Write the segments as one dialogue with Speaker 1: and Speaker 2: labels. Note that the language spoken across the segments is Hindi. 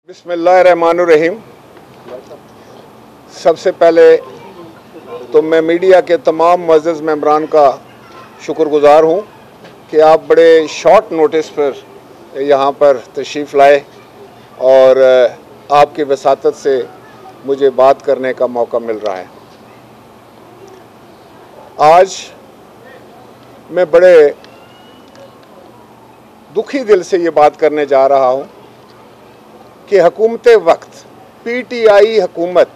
Speaker 1: बिस्मिल्लाहिर्रहमानुर्रहीम। सबसे पहले तो मैं मीडिया के तमाम मुअज़्ज़ज़ मेंबरान का शुक्रगुज़ार हूँ कि आप बड़े शॉर्ट नोटिस पर यहाँ पर तशरीफ़ लाए और आपकी वसातत से मुझे बात करने का मौका मिल रहा है। आज मैं बड़े दुखी दिल से ये बात करने जा रहा हूँ कि हुकूमत वक्त पीटीआई हुकूमत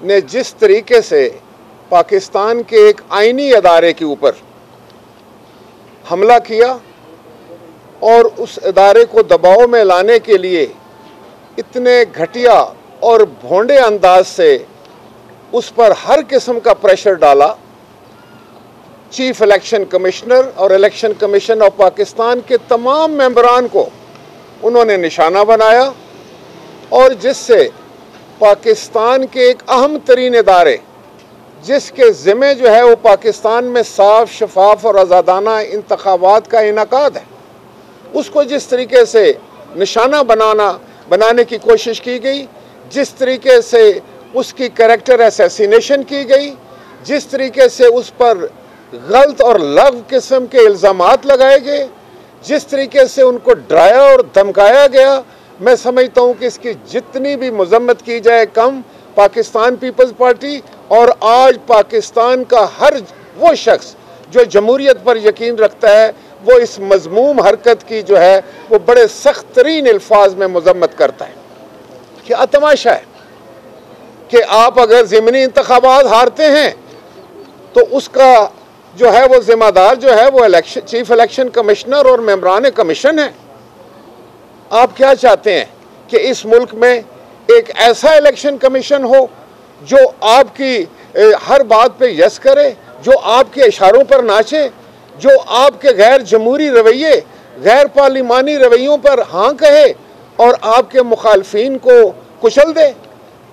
Speaker 1: ने जिस तरीके से पाकिस्तान के एक आईनी अदारे के ऊपर हमला किया और उस अदारे को दबाव में लाने के लिए इतने घटिया और भोंडे अंदाज से उस पर हर किस्म का प्रेशर डाला, चीफ इलेक्शन कमिश्नर और इलेक्शन कमीशन ऑफ पाकिस्तान के तमाम मेंबरान को उन्होंने निशाना बनाया और जिससे पाकिस्तान के एक अहम तरीन इदारे जिसके ज़िम्मे जो है वो पाकिस्तान में साफ, शफाफ और आज़ादाना इंतखाबात का इनेकाद है, उसको जिस तरीके से निशाना बनाने की कोशिश की गई, जिस तरीके से उसकी कैरेक्टर असैसिनेशन की गई, जिस तरीके से उस पर गलत और लग़्व किस्म के इल्ज़ामात लगाए गए, जिस तरीके से उनको डराया और धमकाया गया, मैं समझता हूँ कि इसकी जितनी भी मज़म्मत की जाए कम। पाकिस्तान पीपल्स पार्टी और आज पाकिस्तान का हर वो शख्स जो जमहूरियत पर यकीन रखता है वो इस मज़मूम हरकत की जो है वो बड़े सख्त तरीन अल्फाज में मज़म्मत करता है। क्या तमाशा है कि आप अगर ज़िमनी इंतखाबात हारते हैं तो उसका जो है वो ज़िम्मेदार जो है वो चीफ इलेक्शन कमिश्नर और मेंबरान कमीशन है। आप क्या चाहते हैं कि इस मुल्क में एक ऐसा इलेक्शन कमीशन हो जो आपकी हर बात पे यस करे, जो आपके इशारों पर नाचे, जो आपके गैर जमहूरी रवैये, गैर पार्लिमानी रवैयों पर हाँ कहे और आपके मुखालफिन को कुचल दे,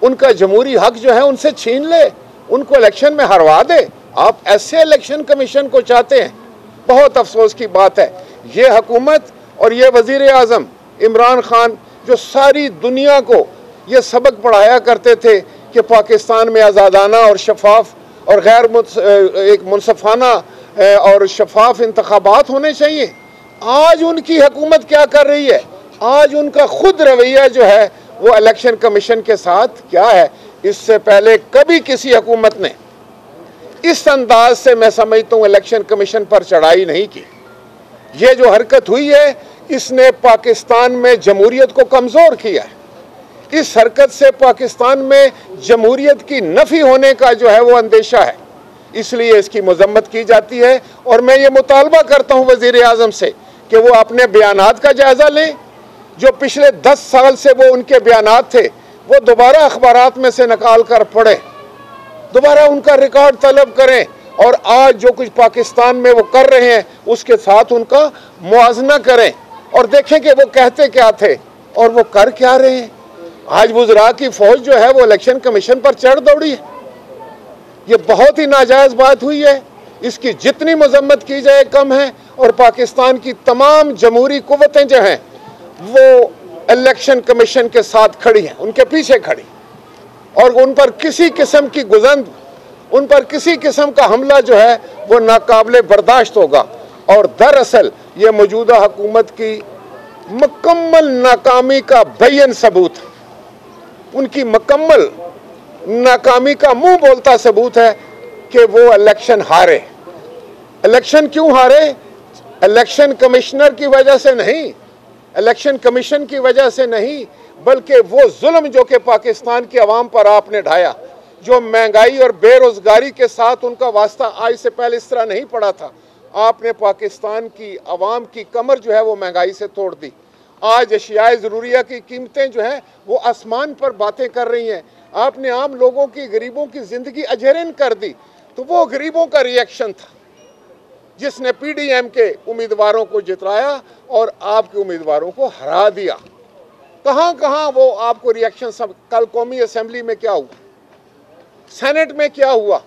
Speaker 1: उनका जमहूरी हक जो है उनसे छीन ले, उनको इलेक्शन में हरवा दे? आप ऐसे इलेक्शन कमीशन को चाहते हैं? बहुत अफसोस की बात है। ये हुकूमत और ये वज़ीर आज़म इमरान खान जो सारी दुनिया को ये सबक पढ़ाया करते थे कि पाकिस्तान में आज़ादाना और शफाफ और गैर एक मुनसफाना और शफाफ इंतखाबात होने चाहिए, आज उनकी हुकूमत क्या कर रही है? आज उनका खुद रवैया जो है वो इलेक्शन कमीशन के साथ क्या है? इससे पहले कभी किसी हुकूमत ने इस अंदाज से मैं समझता हूँ इलेक्शन कमीशन पर चढ़ाई नहीं की। ये जो हरकत हुई है इसने पाकिस्तान में जमहूरियत को कमज़ोर किया है। इस हरकत से पाकिस्तान में जमहूरियत की नफ़ी होने का जो है वो अंदेशा है, इसलिए इसकी मज़म्मत की जाती है। और मैं ये मुतालबा करता हूँ वज़ीर आज़म से कि वो अपने बयानात का जायज़ा लें, जो पिछले 10 साल से वो उनके बयानात थे वो दोबारा अखबारात में से निकाल कर पढ़ें, दोबारा उनका रिकॉर्ड तलब करें और आज जो कुछ पाकिस्तान में वो कर रहे हैं उसके साथ उनका मुआजना करें और देखें कि वो कहते क्या थे और वो कर क्या रहे हैं। आज वज़रा की फ़ौज जो है वो इलेक्शन कमीशन पर चढ़ दौड़ी है। ये बहुत ही नाजायज़ बात हुई है, इसकी जितनी मज़म्मत की जाए कम है। और पाकिस्तान की तमाम जमहूरी कुव्वतें जो हैं वो इलेक्शन कमीशन के साथ खड़ी हैं, उनके पीछे खड़ी, और उन पर किसी किस्म की गुज़ंद, उन पर किसी किस्म का हमला जो है वो नाकाबिले बर्दाश्त होगा। और दरअसल ये मौजूदा हुकूमत की मुकम्मल नाकामी का बेयन सबूत है, उनकी मुकम्मल नाकामी का मुंह बोलता सबूत है कि वो इलेक्शन हारे। इलेक्शन क्यों हारे? इलेक्शन कमिश्नर की वजह से नहीं, इलेक्शन कमीशन की वजह से नहीं, बल्कि वो जुल्म जो कि पाकिस्तान की आवाम पर आपने ढाया, जो महंगाई और बेरोज़गारी के साथ उनका वास्ता आज से पहले इस तरह नहीं पड़ा था। आपने पाकिस्तान की आवाम की कमर जो है वो महंगाई से तोड़ दी। आज अशियाए ज़रूरिया की कीमतें जो हैं वो आसमान पर बातें कर रही हैं। आपने आम लोगों की, गरीबों की ज़िंदगी अजहरन कर दी। तो वो गरीबों का रिएक्शन था जिसने PDM के उम्मीदवारों को जिताया और आपके उम्मीदवारों को हरा दिया। कहाँ कहाँ वो आपको रिएक्शन सब, कल कौमी असम्बली में क्या हुआ, सेनेट में क्या हुआ,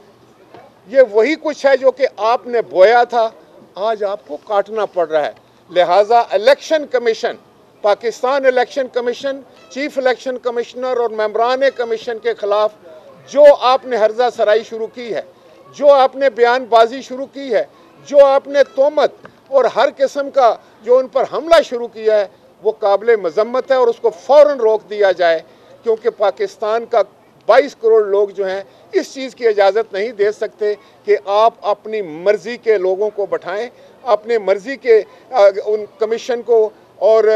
Speaker 1: ये वही कुछ है जो कि आपने बोया था, आज आपको काटना पड़ रहा है। लिहाजा election commission Pakistan election commission, chief election commissioner और मेंबरान कमीशन के खिलाफ जो आपने हर्जा सराई शुरू की है, जो आपने बयानबाजी शुरू की है, जो आपने तोहमत और हर किस्म का जो उन पर हमला शुरू किया है, वो काबिल मजम्मत है और उसको फ़ौरन रोक दिया जाए, क्योंकि पाकिस्तान का 22 करोड़ लोग जो हैं इस चीज़ की इजाज़त नहीं दे सकते कि आप अपनी मर्ज़ी के लोगों को बैठाएं, अपने मर्ज़ी के उन कमीशन को और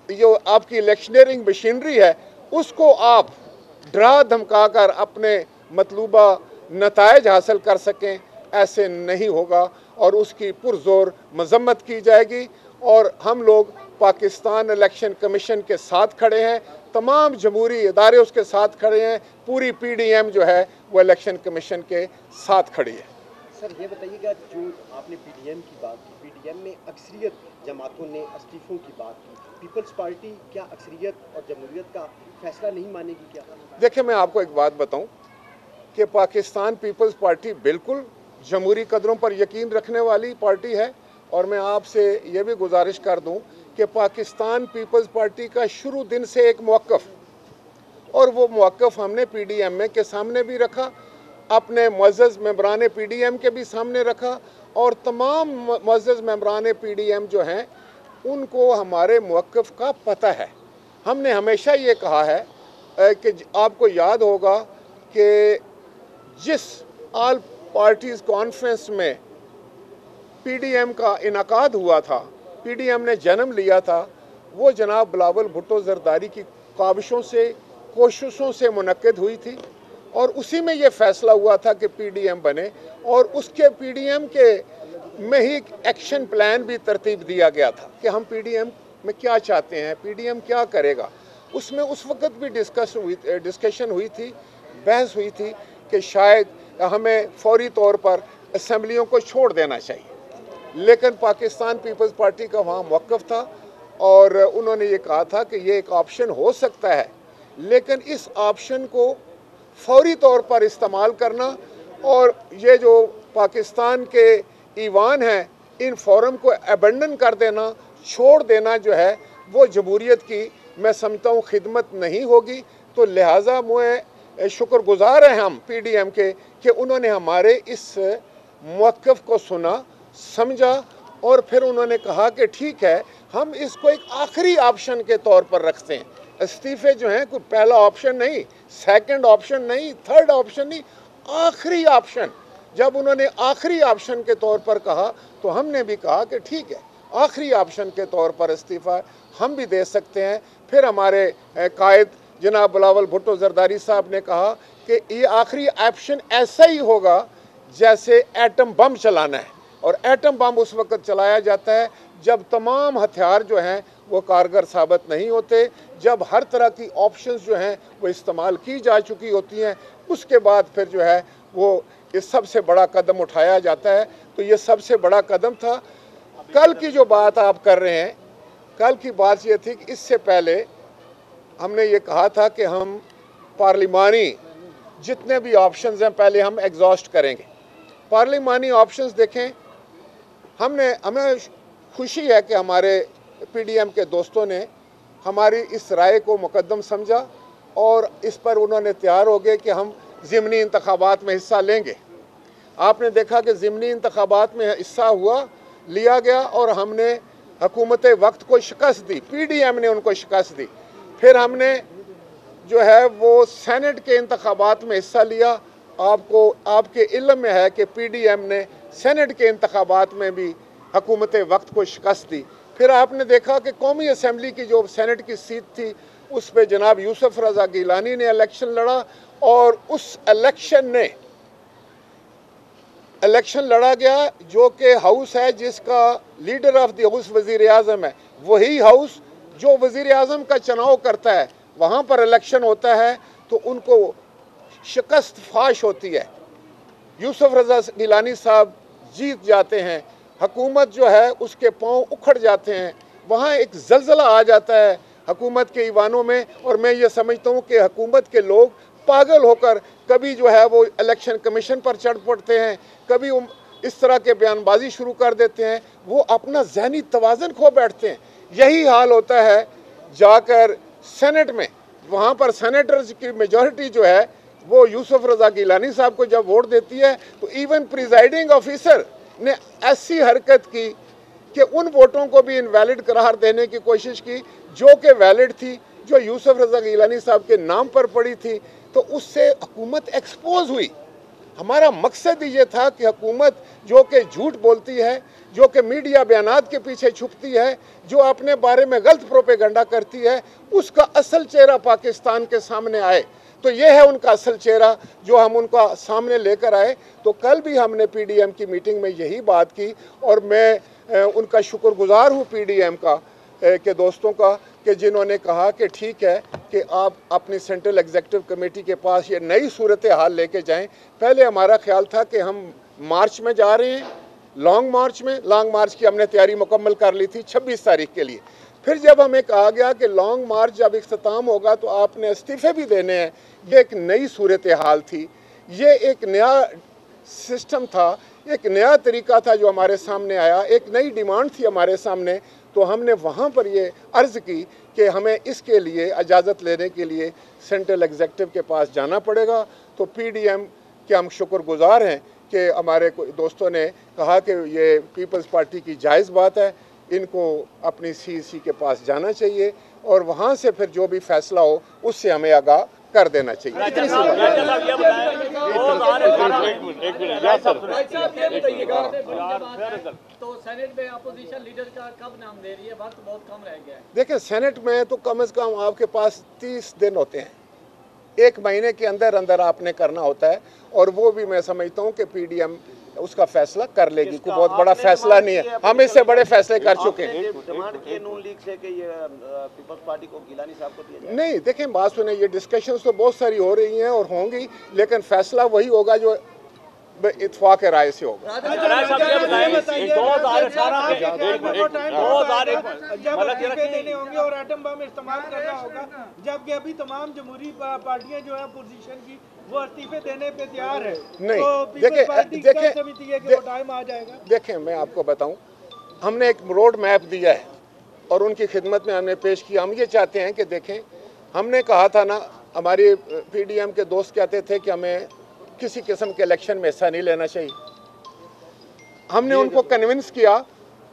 Speaker 1: जो आपकी इलेक्शनरिंग मशीनरी है उसको आप डरा धमका कर अपने मतलूबा नताइज हासिल कर सकें। ऐसे नहीं होगा और उसकी पुरजोर मजम्मत की जाएगी और हम लोग पाकिस्तान इलेक्शन कमीशन के साथ खड़े हैं, तमाम जमहूरी इदारे उसके साथ खड़े हैं, पूरी PDM जो है वो इलेक्शन कमीशन के साथ खड़ी है।
Speaker 2: सर ये बताइएगा, जो आपने PDM की बात की, PDM में अक्सरियत जमातों ने इस्तीफों की बात की, पीपल्स पार्टी क्या अक्सरियत और जमहूरियत का फैसला नहीं मानेगी क्या? देखिए,
Speaker 1: मैं आपको एक बात बताऊं कि पाकिस्तान पीपल्स पार्टी बिल्कुल जमहूरी कदरों पर यकीन रखने वाली पार्टी है और मैं आपसे ये भी गुजारिश कर दूं कि पाकिस्तान पीपल्स पार्टी का शुरू दिन से एक मौक़िफ़, और वो मौक़िफ़ हमने PDM के सामने भी रखा, अपने मुअज़्ज़ज़ मेंबरान PDM के भी सामने रखा और तमाम मुअज़्ज़ज़ मेंबरान PDM जो हैं उनको हमारे मौक़िफ़ का पता है। हमने हमेशा ये कहा है कि आपको याद होगा कि जिस ऑल पार्टीज़ कॉन्फ्रेंस में PDM का इनाकाद हुआ था, PDM ने जन्म लिया था, वो जनाब बिलावल भुट्टो ज़रदारी की काविशों से, कोशिशों से मुनक्किद हुई थी और उसी में ये फ़ैसला हुआ था कि PDM बने और उसके PDM के में ही एक्शन प्लान भी तरतीब दिया गया था कि हम PDM में क्या चाहते हैं, PDM क्या करेगा। उसमें उस वक़्त भी डिस्कशन हुई थी, बहस हुई थी कि शायद हमें फौरी तौर पर असम्बलियों को छोड़ देना चाहिए, लेकिन पाकिस्तान पीपल्स पार्टी का वहाँ मौक़िफ़ था और उन्होंने ये कहा था कि ये एक ऑप्शन हो सकता है, लेकिन इस ऑप्शन को फौरी तौर पर इस्तेमाल करना और ये जो पाकिस्तान के ईवान हैं इन फोरम को अबेंडन कर देना, छोड़ देना जो है वो जमहूरियत की मैं समझता हूँ खिदमत नहीं होगी। तो लिहाजा मुझे शुक्रगुजार हैं हम PDM के कि उन्होंने हमारे इस मौक़िफ़ को सुना, समझा और फिर उन्होंने कहा कि ठीक है, हम इसको एक आखिरी ऑप्शन के तौर पर रखते हैं। इस्तीफ़े जो हैं कोई पहला ऑप्शन नहीं, सेकंड ऑप्शन नहीं, थर्ड ऑप्शन नहीं, आखिरी ऑप्शन। जब उन्होंने आखिरी ऑप्शन के तौर पर कहा तो हमने भी कहा कि ठीक है, आखिरी ऑप्शन के तौर पर इस्तीफ़ा हम भी दे सकते हैं। फिर हमारे कायद जनाब बिलावल भुट्टो ज़रदारी साहब ने कहा कि ये आखिरी ऑप्शन ऐसा ही होगा जैसे एटम बम चलाना है, और एटम बम उस वक्त चलाया जाता है जब तमाम हथियार जो हैं वो कारगर साबित नहीं होते, जब हर तरह की ऑप्शंस जो हैं वो इस्तेमाल की जा चुकी होती हैं, उसके बाद फिर जो है वो इस सबसे बड़ा कदम उठाया जाता है। तो ये सबसे बड़ा कदम था। कल की जो बात आप कर रहे हैं, कल की बात ये थी कि इससे पहले हमने ये कहा था कि हम पार्लिमानी जितने भी ऑप्शंस हैं पहले हम एग्जॉस्ट करेंगे। पार्लिमानी ऑप्शंस देखें, हमें खुशी है कि हमारे PDM के दोस्तों ने हमारी इस राय को मुकद्दम समझा और इस पर उन्होंने तैयार हो गए कि हम ज़िमनी इंतखाबात में हिस्सा लेंगे। आपने देखा कि ज़िमनी इंतखाबात में हिस्सा लिया गया और हमने हुकूमत वक्त को शिकस्त दी, PDM ने उनको शिकस्त दी। फिर हमने जो है वो सेनेट के इंतखाबात में हिस्सा लिया। आपके इल्म में है कि PDM ने सेनेट के इंतखाबात में भी हुकूमत वक्त को शिकस्त दी। फिर आपने देखा कि कौमी असम्बली की जो सेनेट की सीट थी उस पर जनाब यूसुफ रज़ा गिलानी ने इलेक्शन लड़ा और उस इलेक्शन लड़ा गया जो कि हाउस है जिसका लीडर ऑफ द हाउस वज़ीर आज़म है। वही हाउस जो वज़ीर आज़म का चुनाव करता है, वहाँ पर इलेक्शन होता है तो उनको शिकस्त फाश होती है। यूसुफ रज़ा गिलानी साहब जीत जाते हैं, हुकूमत जो है उसके पांव उखड़ जाते हैं, वहाँ एक ज़लज़ला आ जाता है हुकूमत के ईवानों में। और मैं ये समझता हूँ कि हुकूमत के लोग पागल होकर कभी जो है वो इलेक्शन कमीशन पर चढ़ पड़ते हैं, कभी इस तरह के बयानबाजी शुरू कर देते हैं, वो अपना ज़हनी तवाज़न खो बैठते हैं। यही हाल होता है जाकर सेनेट में, वहाँ पर सेनेटर्स की मेजॉरिटी जो है वो यूसुफ रज़ा गिलानी साहब को जब वोट देती है, तो इवन प्रिजाइडिंग ऑफिसर ने ऐसी हरकत की कि उन वोटों को भी इनवैलिड करार देने की कोशिश की जो कि वैलिड थी, जो यूसुफ रज़ा गिलानी साहब के नाम पर पड़ी थी। तो उससे हुकूमत एक्सपोज हुई। हमारा मकसद ये था कि हुकूमत जो कि झूठ बोलती है, जो कि मीडिया बयानात के पीछे छुपती है, जो अपने बारे में गलत प्रोपेगेंडा करती है, उसका असल चेहरा पाकिस्तान के सामने आए। तो ये है उनका असल चेहरा जो हम उनका सामने लेकर आए। तो कल भी हमने पीडीएम की मीटिंग में यही बात की और मैं उनका शुक्रगुजार हूँ पीडीएम का के दोस्तों का कि जिन्होंने कहा कि ठीक है कि आप अपनी सेंट्रल एग्जीक्यूटिव कमेटी के पास ये नई सूरत हाल लेके जाएं। पहले हमारा ख्याल था कि हम मार्च में जा रहे हैं, लॉन्ग मार्च की हमने तैयारी मुकम्मल कर ली थी 26 तारीख के लिए। फिर जब हमें कहा गया कि लॉन्ग मार्च जब इख्तिताम होगा तो आपने इस्तीफ़े भी देने हैं, ये एक नई सूरत हाल थी, ये एक नया सिस्टम था, एक नया तरीका था जो हमारे सामने आया, एक नई डिमांड थी हमारे सामने। तो हमने वहाँ पर ये अर्ज़ की कि हमें इसके लिए इजाज़त लेने के लिए सेंट्रल एग्जीक्यूटिव के पास जाना पड़ेगा। तो पीडीएम के हम शुक्रगुजार हैं कि हमारे दोस्तों ने कहा कि ये पीपल्स पार्टी की जायज़ बात है, इनको अपनी सीईसी के पास जाना चाहिए और वहाँ से फिर जो भी फैसला हो उससे हमें आगाह कर देना चाहिए।
Speaker 3: तो सेनेट में अपोजिशन लीडर का कब नाम दे रही है? वक्त बहुत कम रह गया है।
Speaker 1: देखिए, सेनेट में तो कम से कम आपके पास 30 दिन होते हैं, एक महीने के अंदर अंदर आपने करना होता है और वो भी मैं समझता हूँ कि पीडीएम उसका फैसला कर लेगी। कोई बहुत बड़ा फैसला नहीं है, हम इससे बड़े फैसले कर चुके हैं।
Speaker 4: डिमांड की नून लीग से कि ये पीपल्स पार्टी को गिलानी साहब को दिया जाए।
Speaker 1: नहीं, देखें बात सुने, ये डिस्कशंस तो बहुत सारी हो रही हैं और होंगी, लेकिन फैसला वही होगा जो इत्तेफाक राय से होगा।
Speaker 5: और एटम बम इस्तेमाल करना होगा, जबकि अभी तमाम जमहूरी पार्टियां जो है अपोजिशन की वो इस्तीफे देने पे तैयार है।
Speaker 1: नहीं,
Speaker 5: तो टाइम आ जाएगा।
Speaker 1: देखें मैं आपको बताऊं, हमने एक रोड मैप दिया है और उनकी खिदमत में हमने पेश किया। हम ये चाहते हैं कि देखें, हमने कहा था ना, हमारे पीडीएम के दोस्त कहते थे कि हमें किसी किस्म के इलेक्शन में हिस्सा नहीं लेना चाहिए। हमने उनको कन्विंस किया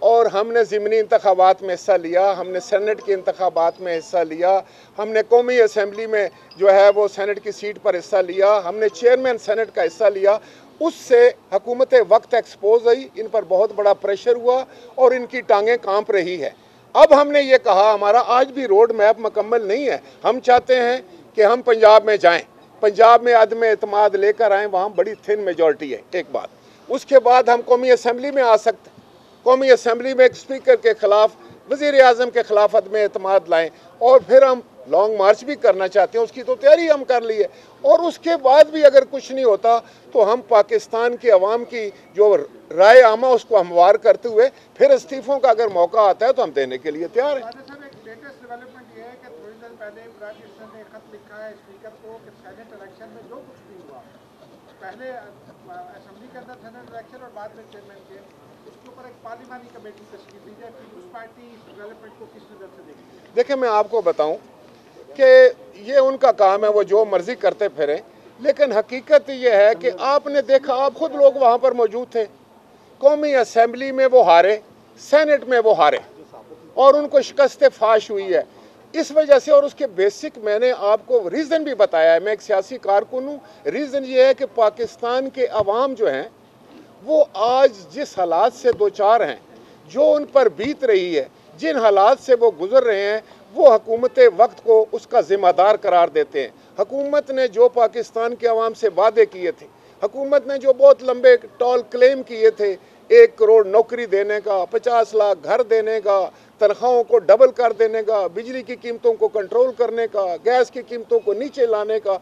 Speaker 1: और हमने ज़िमनी इंतखाबात में हिस्सा लिया, हमने सेनेट के इंतखाबात में हिस्सा लिया, हमने कौमी असम्बली में जो है वो सेनेट की सीट पर हिस्सा लिया, हमने चेयरमैन सेनेट का हिस्सा लिया। उससे हुकूमत वक्त एक्सपोज हुई, इन पर बहुत बड़ा प्रेशर हुआ और इनकी टांगें कांप रही है। अब हमने ये कहा, हमारा आज भी रोड मैप मुकम्मल नहीं है। हम चाहते हैं कि हम पंजाब में जाएं, पंजाब में अदम एतमाद लेकर आएँ, वहाँ बड़ी थिन मेजॉरिटी है, एक बात। उसके बाद हम कौमी असम्बली में आ सकते, कौमी असम्बली में एक स्पीकर के ख़िलाफ़, वज़ीर आज़म के ख़िलाफ़ अदम एतमाद लाएँ और फिर हम लॉन्ग मार्च भी करना चाहते हैं, उसकी तो तैयारी हम कर ली है। और उसके बाद भी अगर कुछ नहीं होता तो हम पाकिस्तान के अवाम की जो राय आमा उसको हमवार करते हुए फिर इस्तीफ़ों का अगर मौका आता है तो हम देने के लिए तैयार हैं।
Speaker 6: लेटेस्ट डेवलपमेंट ये है कि थोड़ी देर पहले इमरान कृष्ण ने खत लिखा है स्पीकर को कि सेनेट इलेक्शन में जो कुछ भी हुआ, पहले असेंबली के अंदर सेनेट इलेक्शन और बाद में चेयरमैन के, उसके ऊपर एक पार्लिमानी कमेटी तश्कील दी जाए। पीपल्स पार्टी इस डेवलपमेंट को किस नज़र से देखती है?
Speaker 1: देखिए, मैं आपको बताऊं कि ये उनका काम है, वो जो मर्जी करते फिरें, लेकिन हकीकत ये है कि आपने देखा, आप खुद लोग वहाँ पर मौजूद थे, कौमी असम्बली में वो हारे, सेनेट में वो हारे और उनको शिकस्त फाश हुई है इस वजह से। और उसके बेसिक मैंने आपको रीज़न भी बताया है, मैं एक सियासी कारकुन हूँ। रीज़न ये है कि पाकिस्तान के अवाम जो हैं वो आज जिस हालात से दो चार हैं, जो उन पर बीत रही है, जिन हालात से वो गुजर रहे हैं, वो हुकूमत वक्त को उसका ज़िम्मेदार करार देते हैं। हुकूमत ने जो पाकिस्तान के अवाम से वादे किए थे, हुकूमत ने जो बहुत लंबे टॉल क्लेम किए थे, 1 करोड़ नौकरी देने का, 50 लाख घर देने का, तनख्वाहों को डबल कर देने का, बिजली की कीमतों को कंट्रोल करने का, गैस की कीमतों को नीचे लाने का,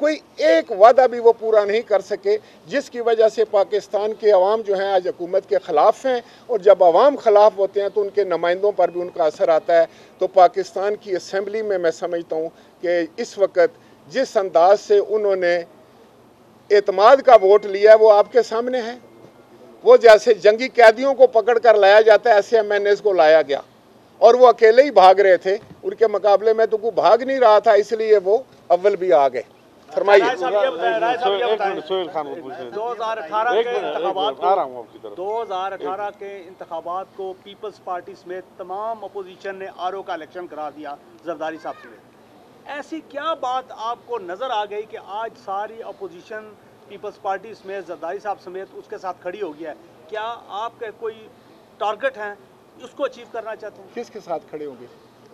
Speaker 1: कोई एक वादा भी वो पूरा नहीं कर सके, जिसकी वजह से पाकिस्तान के अवाम जो हैं आज हुकूमत के ख़िलाफ़ हैं। और जब अवाम ख़िलाफ़ होते हैं तो उनके नुमाइंदों पर भी उनका असर आता है। तो पाकिस्तान की असम्बली में मैं समझता हूँ कि इस वक्त जिस अंदाज से उन्होंने एतमाद का वोट लिया वो आपके सामने है। वो जैसे जंगी कैदियों को पकड़ कर लाया जाता है, ऐसे MNAs को लाया गया और वो अकेले ही भाग रहे थे। उनके मुकाबले में तो कोई भाग नहीं रहा था, इसलिए वो अव्वल भी आ गए। फरमाइए।
Speaker 7: 2018 के इंतखाबात को पीपल्स पार्टी समेत तमाम अपोजिशन ने आरओ का इलेक्शन करा दिया जरदारी साहब समेत। ऐसी क्या बात आपको नज़र आ गई कि आज सारी अपोजिशन पीपल्स पार्टी समेत जरदारी साहब समेत उसके साथ खड़ी हो गया है? क्या आपके कोई टारगेट हैं उसको अचीव करना चाहते हैं?
Speaker 1: किसके साथ खड़े होंगे?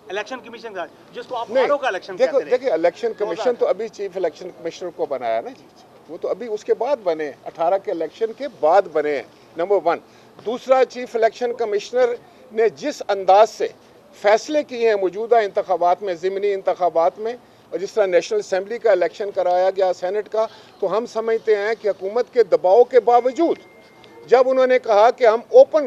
Speaker 7: इलेक्शन कमीशन का, जिसको आप
Speaker 1: नहीं,
Speaker 7: आरओ का इलेक्शन
Speaker 1: देखो
Speaker 7: कहते हैं।
Speaker 1: देखिए, इलेक्शन कमीशन तो अभी चीफ इलेक्शन कमिश्नर को बनाया ना जी, वो तो अभी उसके बाद बने, 18 के इलेक्शन के बाद बने हैं, नंबर 1। दूसरा, चीफ इलेक्शन कमिश्नर ने जिस अंदाज से फैसले किए हैं मौजूदा इंतखाबात में, ज़िमनी इंतखाबात में, और जिस तरह नेशनल असम्बली का इलेक्शन कराया गया, सेनेट का, तो हम समझते हैं कि हुकूमत के दबाव के बावजूद जब उन्होंने कहा कि हम ओपन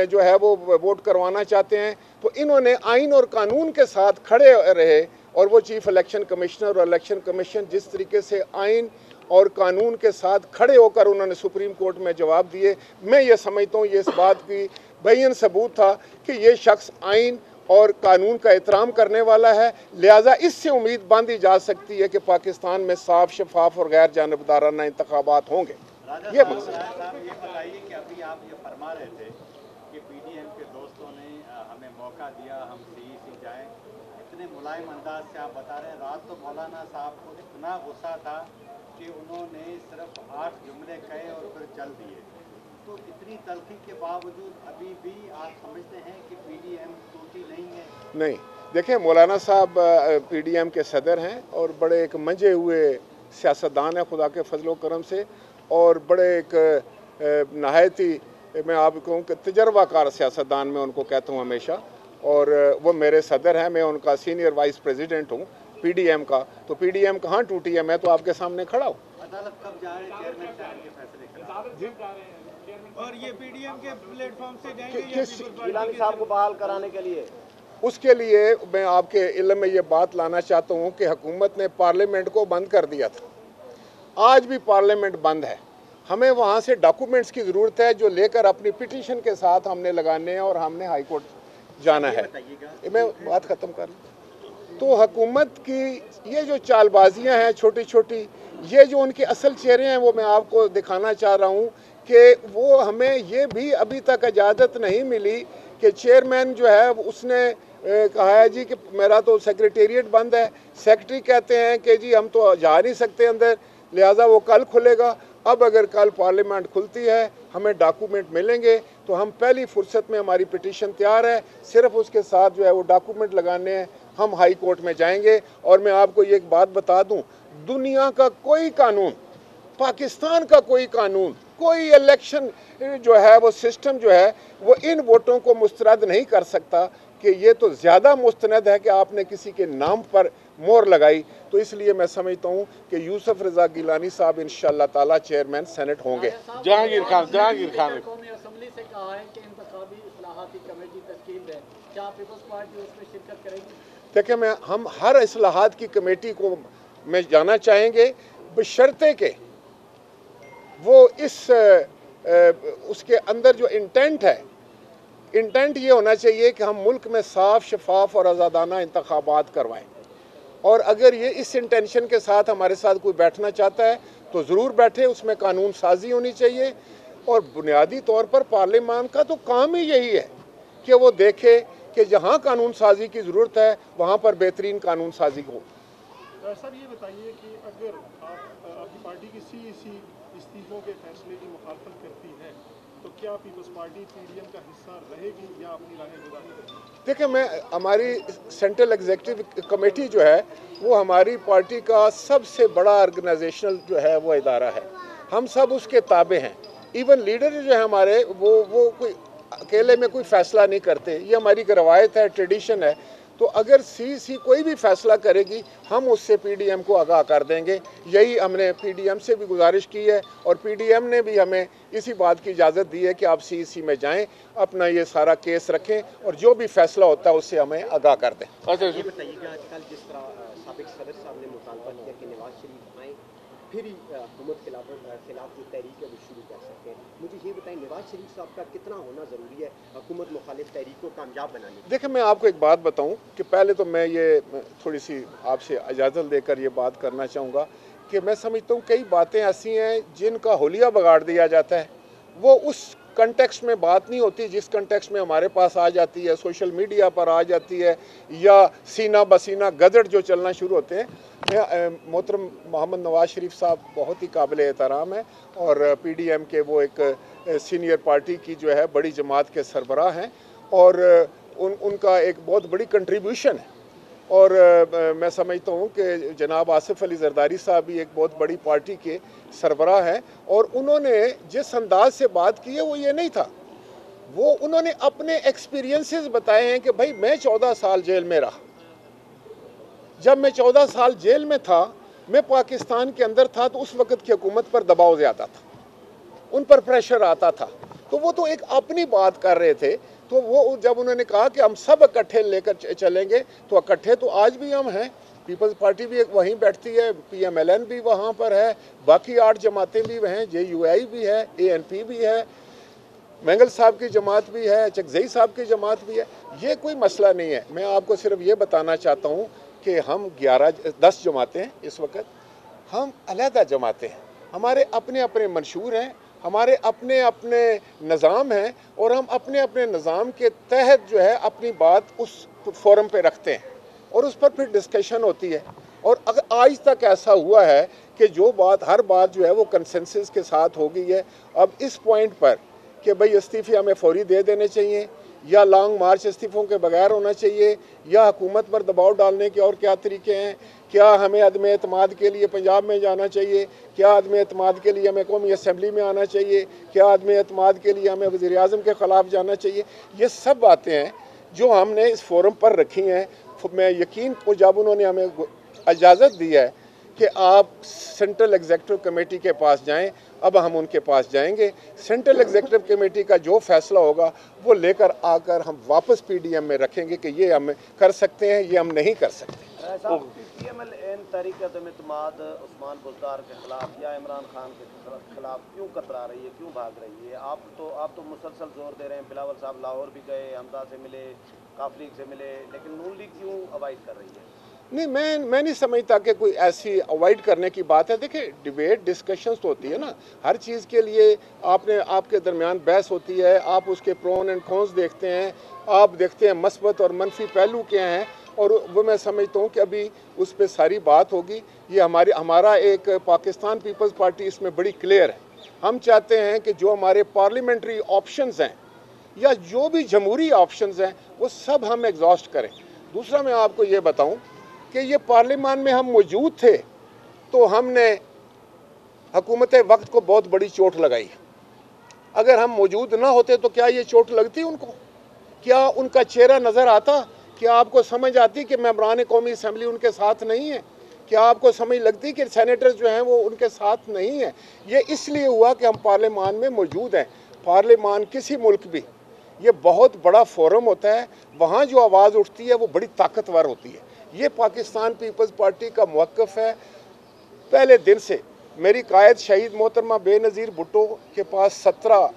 Speaker 1: जो है वो वोट करवाना चाहते हैं, तो इन्होंने आइन और कानून के साथ खड़े रहे। और वो चीफ इलेक्शन कमिश्नर और इलेक्शन कमीशन जिस तरीके से आइन और कानून के साथ खड़े होकर उन्होंने सुप्रीम कोर्ट में जवाब दिए, मैं ये समझता हूँ ये इस बात की बेयन सबूत था कि ये शख्स आइन और कानून का एहतराम करने वाला है। लिहाजा इससे उम्मीद बांधी जा सकती है कि पाकिस्तान में साफ, शफाफ और गैर जानबदाराना इंतखाबात होंगे। ये मकसद है।
Speaker 8: साहब, ये बताइए कि अभी आप ये फरमा रहे थे कि पीडीएम के दोस्तों ने हमें मौका दिया, हम सीईसी जाएं, इतने मुलायम अंदाज से आप बता रहे हैं। रात तो मौलाना साहब को इतना गुस्सा था कि उन्होंने सिर्फ 8 जुमले कहे और फिर चल दिए। तो इतनी तलखी के बावजूद अभी भी आप समझते हैं कि पीडीएम टूटी नहीं है?
Speaker 1: नहीं, देखिए, मौलाना साहब पीडीएम के सदर हैं और बड़े एक मंजे हुए सियासतदान हैं खुदा के फजलो करम से, और बड़े एक नहायत ही, मैं आपको कहूँ कि तजर्बाकार सियासतदान में उनको कहता हूँ हमेशा। और वो मेरे सदर हैं, मैं उनका सीनियर वाइस प्रेसिडेंट हूँ पीडीएम का। तो पीडीएम कहाँ टूटी है, मैं तो आपके सामने खड़ा हूँ।
Speaker 8: अदालत कब जा रहे हैं चेयरमैन साहब के फैसले के?
Speaker 5: और ये पीडीएम के प्लेटफॉर्म से जाएंगे या
Speaker 1: किस
Speaker 5: पीपल्स पार्टी
Speaker 4: गिलानी
Speaker 5: के
Speaker 4: साहब को बहाल कराने के लिए?
Speaker 1: उसके लिए मैं आपके इल्म में ये बात लाना चाहता हूँ कि हुकूमत ने पार्लियामेंट को बंद कर दिया था। आज भी पार्लियामेंट बंद है। हमें वहाँ से डॉक्यूमेंट्स की ज़रूरत है जो लेकर अपनी पिटीशन के साथ हमने लगाने हैं और हमने हाई कोर्ट जाना है। मैं बात ख़त्म कर लूँ। तो हुकूमत की ये जो चालबाजियाँ हैं छोटी छोटी, ये जो उनके असल चेहरे हैं वो मैं आपको दिखाना चाह रहा हूँ कि वो हमें ये भी अभी तक इजाज़त नहीं मिली कि चेयरमैन जो है उसने कहा है जी कि मेरा तो सेक्रेटेरिएट बंद है। सेक्रेटरी कहते हैं कि जी हम तो जा नहीं सकते अंदर, लिहाजा वो कल खुलेगा। अब अगर कल पार्लियामेंट खुलती है, हमें डॉक्यूमेंट मिलेंगे, तो हम पहली फुर्सत में, हमारी पिटीशन तैयार है, सिर्फ उसके साथ जो है वो डॉक्यूमेंट लगाने हैं, हम हाई कोर्ट में जाएंगे। और मैं आपको ये एक बात बता दूं, दुनिया का कोई कानून, पाकिस्तान का कोई कानून, कोई इलेक्शन जो है वो सिस्टम जो है वो इन वोटों को मुस्तरद नहीं कर सकता कि ये तो ज़्यादा मुस्तनद है कि आपने किसी के नाम पर मोहर लगाई। तो इसलिए मैं समझता हूँ कि यूसुफ रज़ा गिलानी साहब इंशाअल्लाह ताला चेयरमैन सेनेट होंगे।
Speaker 3: जहांगीर खान कौमी असम्बली से कहा है कि इंतखाबी इस्लाहाती कमेटी तश्कील दें, क्या पीपल्स पार्टी उसमें शिरकत करेगी?
Speaker 1: देखिए, हम हर इस्लाहात की कमेटी को में जाना चाहेंगे, बशर्ते के वो उसके अंदर जो इंटेंट है, इंटेंट ये होना चाहिए कि हम मुल्क में साफ, शफाफ और आज़ादाना इंतखाबात करवाएं। और अगर ये इस इंटेंशन के साथ हमारे साथ कोई बैठना चाहता है तो ज़रूर बैठे, उसमें कानून साजी होनी चाहिए। और बुनियादी तौर पर पार्लियामान का तो काम ही यही है कि वो देखे कि जहाँ कानून साजी की ज़रूरत है वहाँ पर बेहतरीन कानून साजी हो।
Speaker 9: सर, ये बताइए कि अगर आपकी पार्टी की सीईसी इस्तीफों के फैसले की मुखालफत करती है तो क्या पीपल्स पार्टी पीडीएम का हिस्सा रहेगी या अपनी राहें जुदा करेगी?
Speaker 1: देखिए, हमारी सेंट्रल एग्जीक्यूटिव कमेटी जो है वो हमारी पार्टी का सबसे बड़ा ऑर्गेनाइजेशनल जो है वो इदारा है। हम सब उसके ताबे हैं। इवन लीडर जो है हमारे वो कोई अकेले में कोई फ़ैसला नहीं करते। ये हमारी एक रवायत है, ट्रेडिशन है। तो अगर सीईसी कोई भी फ़ैसला करेगी हम उससे पीडीएम को आगाह कर देंगे। यही हमने पीडीएम से भी गुजारिश की है और पीडीएम ने भी हमें इसी बात की इजाज़त दी है कि आप सीईसी में जाएं, अपना ये सारा केस रखें और जो भी फैसला होता है उससे हमें आगाह कर दें।
Speaker 2: ये बताइएगा, आजकल जिस तरह साबिक सदर साहब ने मुतालबा किया कि नवाज शरीफ आए फिर ही हुकूमत खिलाफ जो तहरीक है वो शुरू कर सकते हैं। मुझे ये बताएं, नवाज शरीफ साहब का कितना होना ज़रूरी है हुकूमत मुखालिफ तहरीक को कामयाब बनाने में?
Speaker 1: देखिए, मैं आपको एक बात बताऊं कि पहले तो मैं ये थोड़ी सी आपसे इजाज़त लेकर ये बात करना चाहूँगा कि मैं समझता हूँ कई बातें ऐसी हैं जिनका हुलिया बिगाड़ दिया जाता है। वो उस कंटेक्स्ट में बात नहीं होती जिस कंटेक्स्ट में हमारे पास आ जाती है, सोशल मीडिया पर आ जाती है, या सीना बसीना गदड़ जो चलना शुरू होते हैं। मोहतरम मोहम्मद नवाज शरीफ साहब बहुत ही काबिल एहतराम है और PDM के वो एक सीनियर पार्टी की जो है बड़ी जमात के सरबराह हैं और उनका एक बहुत बड़ी कंट्रीब्यूशन है। और मैं समझता हूँ कि जनाब आसिफ अली जरदारी साहब भी एक बहुत बड़ी पार्टी के सरबराह हैं और उन्होंने जिस अंदाज से बात की है वो ये नहीं था, वो उन्होंने अपने एक्सपीरियंसेस बताए हैं कि भाई मैं 14 साल जेल में रहा। जब मैं 14 साल जेल में था, मैं पाकिस्तान के अंदर था तो उस वक़्त की हुकूमत पर दबाव ज़्यादा था, उन पर प्रेशर आता था, तो वो तो एक अपनी बात कर रहे थे। तो वो जब उन्होंने कहा कि हम सब इकट्ठे लेकर चलेंगे, तो इकट्ठे तो आज भी हम हैं। पीपल्स पार्टी भी वहीं बैठती है, PMLN भी वहाँ पर है, बाकी 8 जमातें भी हैं, JUI भी है, ANP भी है, मैंगल साहब की जमात भी है, चकजई साहब की जमात भी है। ये कोई मसला नहीं है। मैं आपको सिर्फ ये बताना चाहता हूँ कि हम 10 जमातें हैं इस वक्त, हम अलहदा जमातें हैं, हमारे अपने अपने मंशूर हैं, हमारे अपने अपने निज़ाम हैं और हम अपने अपने निज़ाम के तहत जो है अपनी बात उस फोरम पे रखते हैं और उस पर फिर डिस्कशन होती है। और अगर आज तक ऐसा हुआ है कि जो बात हर बात जो है वो कंसेंसस के साथ हो गई है। अब इस पॉइंट पर कि भाई इस्तीफ़े हमें फौरी दे देने चाहिए या लॉन्ग मार्च इस्तीफ़ों के बगैर होना चाहिए या हुकूमत पर दबाव डालने के और क्या तरीके हैं, क्या हमें अदम एतमाद के लिए पंजाब में जाना चाहिए, क्या अदम एतमाद के लिए हमें कौमी असम्बली में आना चाहिए, क्या अदम एतमाद के लिए हमें वज़ीर आज़म के ख़िलाफ़ जाना चाहिए। ये सब बातें हैं जो हमने इस फोरम पर रखी हैं। मैं यकीन को जब उन्होंने हमें इजाज़त दी है कि आप सेंट्रल एग्जीक्यूटिव कमेटी के पास जाएं, अब हम उनके पास जाएंगे। सेंट्रल एग्जीक्यूटिव कमेटी का जो फैसला होगा वो लेकर आकर हम वापस PDM में रखेंगे कि ये हम कर सकते हैं, ये हम नहीं कर सकते।
Speaker 4: PMLN तहरीक-ए-एतमाद उस्मान बुज़दार के खिलाफ या इमरान खान के खिलाफ क्यों कतरा रही है, क्यों भाग रही है? आप तो मुसलसल जोर दे रहे हैं, बिलावल साहब लाहौर भी गए, हमदा से मिले, काफ लीग से मिले, लेकिन नून लीग क्यों अवॉइड कर रही है?
Speaker 1: नहीं, मैं नहीं समझता कि कोई ऐसी अवॉइड करने की बात है। देखिए, डिबेट डिस्कशंस तो होती है ना, हर चीज़ के लिए आपके दरमियान बहस होती है, आप उसके प्रोन एंड कॉन्स देखते हैं, आप देखते हैं मस्बत और मनफी पहलू क्या हैं, और वो मैं समझता हूँ कि अभी उस पर सारी बात होगी। ये हमारा एक पाकिस्तान पीपल्स पार्टी इसमें बड़ी क्लियर है। हम चाहते हैं कि जो हमारे पार्लियामेंट्री ऑप्शंस हैं या जो भी जमहूरी ऑप्शंस हैं वो सब हम एग्जॉस्ट करें। दूसरा मैं आपको ये बताऊँ कि ये पार्लियामान में हम मौजूद थे तो हमने हुकूमत वक्त को बहुत बड़ी चोट लगाई। अगर हम मौजूद ना होते तो क्या ये चोट लगती उनको? क्या उनका चेहरा नज़र आता? क्या आपको समझ आती कि मेंबरान कौमी असम्बली उनके साथ नहीं है? क्या आपको समझ लगती कि सेनेटर्स जो हैं वो उनके साथ नहीं हैं? ये इसलिए हुआ कि हम पार्लियामान में मौजूद हैं। पार्लियामान किसी मुल्क भी ये बहुत बड़ा फोरम होता है, वहाँ जो आवाज़ उठती है वो बड़ी ताकतवर होती है। ये पाकिस्तान पीपल्स पार्टी का मौक़िफ़ है। पहले दिन से मेरी कायद शहीद मोहतरमा बेनज़ीर भुट्टो के पास 17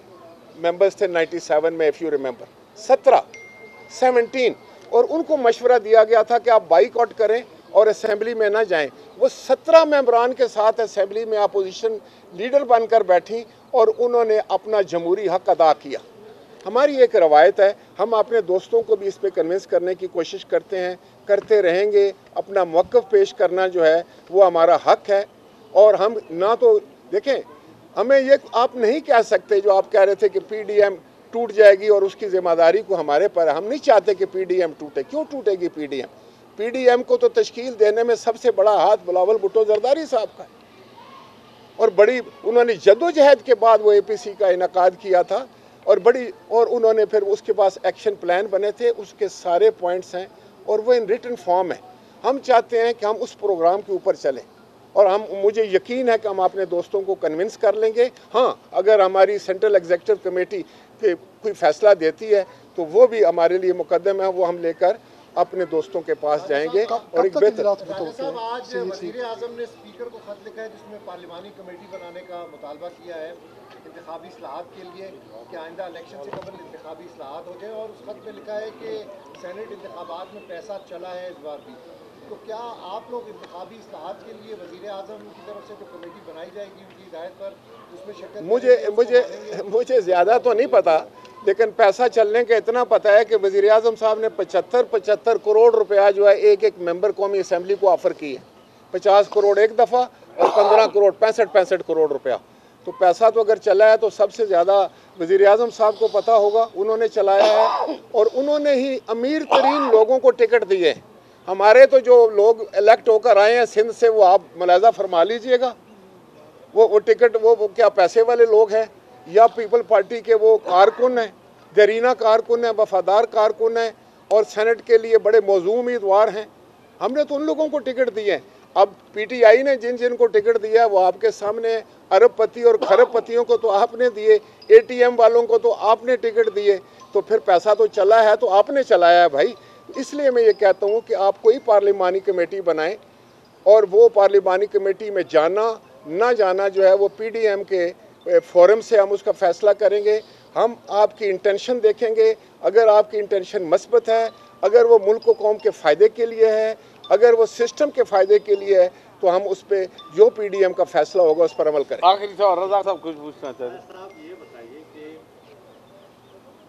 Speaker 1: मेंबर्स थे 97 में, इफ़ यू रिमेंबर, 17 और उनको मशवरा दिया गया था कि आप बाइकआउट करें और असेंबली में ना जाएं। वो 17 मेंबरान के साथ असेंबली में अपोजिशन लीडर बनकर बैठी और उन्होंने अपना जमहूरी हक अदा किया। हमारी एक रवायत है, हम अपने दोस्तों को भी इस पे कन्विंस करने की कोशिश करते हैं, करते रहेंगे। अपना मौक़िफ़ पेश करना जो है वो हमारा हक है। और हम ना तो देखें, हमें ये आप नहीं कह सकते जो आप कह रहे थे कि PDM टूट जाएगी और उसकी ज़िम्मेदारी को हमारे पर। हम नहीं चाहते कि PDM टूटे। क्यों टूटेगी PDM? PDM को तो तश्कील देने में सबसे बड़ा हाथ बिलावल भुट्टो जरदारी साहब का है और बड़ी उन्होंने जद्दोजहद के बाद वो APC का इनकाद किया था और उन्होंने फिर उसके पास एक्शन प्लान बने थे, उसके सारे पॉइंट्स हैं और वो इन रिटन फॉर्म है। हम चाहते हैं कि हम उस प्रोग्राम के ऊपर चलें और मुझे यकीन है कि हम अपने दोस्तों को कन्विंस कर लेंगे। हाँ, अगर हमारी सेंट्रल एग्जीक्यूटिव कमेटी कोई फ़ैसला देती है तो वो भी हमारे लिए मुकद्दम है, वो हम लेकर अपने दोस्तों के पास जाएंगे और एक बेहतर।
Speaker 2: साहब, आज वज़ीर आज़म ने स्पीकर को खत लिखा है जिसमें पार्लिमानी कमेटी बनाने का मुतालबा किया है इंतखाबी इस्लाहात के लिए कि आइंदा इलेक्शन से कबल इंतखाबी इस्लाहात हो जाए, और उस खत में लिखा है कि सेनेट इंतखाबात में पैसा चला है इस बार भी। तो क्या आप लोग इंतखाबी इस्लाहात के लिए वज़ीर आज़म की तरफ से जो कमेटी बनाई जाएगी उनकी हिदायत पर उसमें शिरकत?
Speaker 1: मुझे ज़्यादा तो नहीं पता, लेकिन पैसा चलने का इतना पता है कि वज़ीर आज़म साहब ने 75 करोड़ रुपया जो है एक एक मेंबर कौमी असम्बली को ऑफ़र की है। 50 करोड़ एक दफ़ा और 15 करोड़ 65 करोड़ रुपया। तो पैसा तो अगर चला है तो सबसे ज़्यादा वज़ीर आज़म साहब को पता होगा, उन्होंने चलाया है और उन्होंने ही अमीर तरीन लोगों को टिकट दिए। हमारे तो जो लोग इलेक्ट होकर आए हैं सिंध से, वो आप मुलाज़ा फरमा लीजिएगा, वो टिकट वो क्या पैसे वाले लोग हैं या पीपल पार्टी के वो कारकुन हैं, दरीना कारकुन हैं, वफादार कारकुन हैं और सेनेट के लिए बड़े मौजूद उम्मीदवार हैं। हमने तो उन लोगों को टिकट दिए हैं। अब पीटीआई ने जिन जिन को टिकट दिया है वो आपके सामने, अरबपति और खरबपतियों को तो आपने दिए, एटीएम वालों को तो आपने टिकट दिए, तो फिर पैसा तो चला है तो आपने चलाया है भाई। इसलिए मैं ये कहता हूँ कि आप कोई पार्लिमानी कमेटी बनाएं और वो पार्लिमानी कमेटी में जाना ना जाना जो है वो पीडीएम के फोरम से हम उसका फ़ैसला करेंगे। हम आपकी इंटेंशन देखेंगे, अगर आपकी इंटेंशन मस्बत है, अगर वो मुल्क व कौम के फ़ायदे के लिए है, अगर वो सिस्टम के फ़ायदे के लिए है, तो हम उस पर जो पीडीएम का फ़ैसला होगा उस पर अमल करें।
Speaker 10: आखिरी सवाल रज़ा साहब कुछ पूछना चाहते हैं।
Speaker 8: साहब ये बताइए कि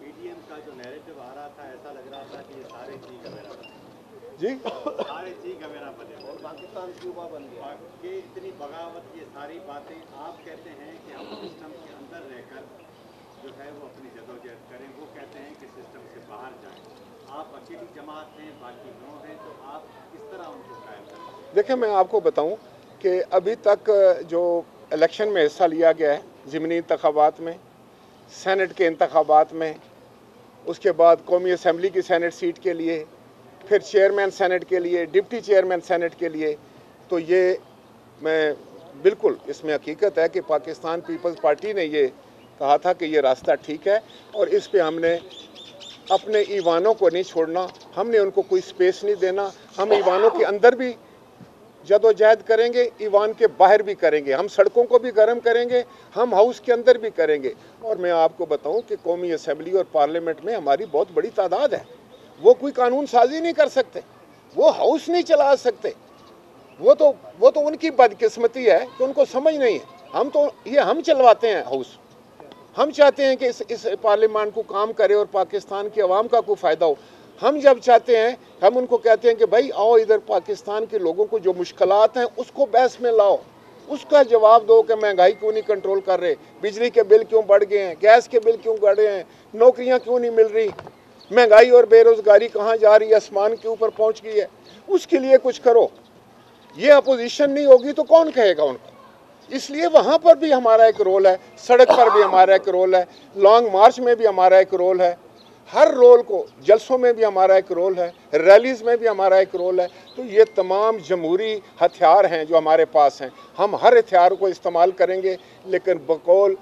Speaker 8: पीडीएम का जो नैरेटिव आ रहा था, ऐसा लग रहा था कि ये सारे चीज़ वगैरह
Speaker 1: जी
Speaker 8: सारे चीज़ वगैरह बने और पाकिस्तान क्यूबा बन गया कि इतनी बगावत, ये सारी बातें आप कहते हैं कि हम सिस्टम के अंदर रहकर जो है वो अपनी जदोजहद करें, वो कहते हैं कि सिस्टम से बाहर जाएं। आप अकेली जमात हैं, बाकी 9 हैं, तो आप किस तरह उनको कायम करें?
Speaker 1: देखिए, मैं आपको बताऊं कि अभी तक जो इलेक्शन में हिस्सा लिया गया है, ज़िमनी इंतखाबात में, सेनेट के इंतखाबात में, उसके बाद कौमी असम्बली की सेनेट सीट के लिए, फिर चेयरमैन सेनेट के लिए, डिप्टी चेयरमैन सेनेट के लिए, तो ये मैं बिल्कुल इसमें हकीकत है कि पाकिस्तान पीपल्स पार्टी ने ये कहा था कि ये रास्ता ठीक है और इस पे हमने अपने ईवानों को नहीं छोड़ना, हमने उनको कोई स्पेस नहीं देना। हम ईवानों के अंदर भी जदोजहद करेंगे, ईवान के बाहर भी करेंगे, हम सड़कों को भी गर्म करेंगे, हम हाउस के अंदर भी करेंगे। और मैं आपको बताऊं कि कौमी असम्बली और पार्लियामेंट में हमारी बहुत बड़ी तादाद है। वो कोई कानून साजी नहीं कर सकते, वो हाउस नहीं चला सकते, वो तो उनकी बदकिस्मती है कि उनको समझ नहीं है। हम चलवाते हैं हाउस। हम चाहते हैं कि इस पार्लियामेंट को काम करे और पाकिस्तान की आवाम का कोई फ़ायदा हो। हम जब चाहते हैं, हम उनको कहते हैं कि भाई आओ इधर, पाकिस्तान के लोगों को जो मुश्किलात हैं उसको बहस में लाओ, उसका जवाब दो कि महंगाई क्यों नहीं कंट्रोल कर रहे, बिजली के बिल क्यों बढ़ गए हैं, गैस के बिल क्यों बढ़ रहे हैं, नौकरियां क्यों नहीं मिल रही, महंगाई और बेरोज़गारी कहाँ जा रही है, आसमान के ऊपर पहुँच गई है, उसके लिए कुछ करो। ये अपोजिशन नहीं होगी तो कौन कहेगा उनको? इसलिए वहाँ पर भी हमारा एक रोल है, सड़क पर भी हमारा एक रोल है, लॉन्ग मार्च में भी हमारा एक रोल है, हर रोल को, जलसों में भी हमारा एक रोल है, रैलीज़ में भी हमारा एक रोल है। तो ये तमाम जमहूरी हथियार हैं जो हमारे पास हैं, हम हर हथियार को इस्तेमाल करेंगे। लेकिन बकौल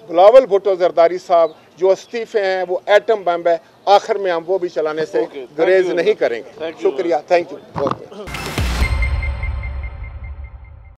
Speaker 1: बिलावल भुट्टो जरदारी साहब जो इस्तीफ़े हैं वो एटम बम है, आखिर में हम वो भी चलाने से गुरेज नहीं करेंगे। शुक्रिया, थैंक यू बहुत।